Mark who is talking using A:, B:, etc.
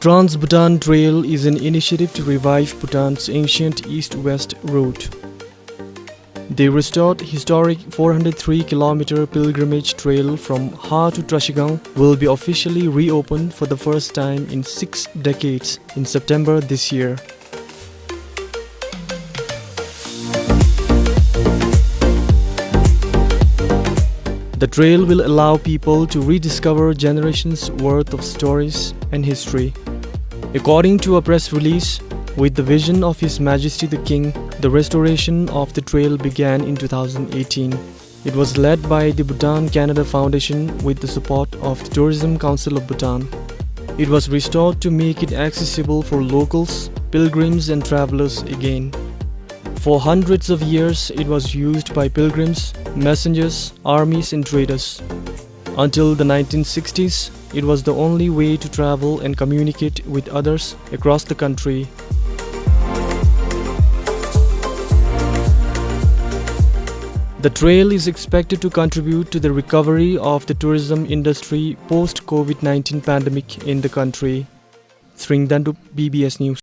A: Trans Bhutan Trail is an initiative to revive Bhutan's ancient east-west route. The restored historic 403-kilometer pilgrimage trail from Ha to Trashigang will be officially reopened for the first time in 6 decades in September this year. The trail will allow people to rediscover generations' worth of stories and history. According to a press release, with the vision of His Majesty the King, the restoration of the trail began in 2018. It was led by the Bhutan Canada Foundation with the support of the Tourism Council of Bhutan. It was restored to make it accessible for locals, pilgrims and travelers again. For hundreds of years, it was used by pilgrims, messengers, armies and traders. Until the 1960s, it was the only way to travel and communicate with others across the country. The trail is expected to contribute to the recovery of the tourism industry post-COVID-19 pandemic in the country. Sringdandup, BBS News.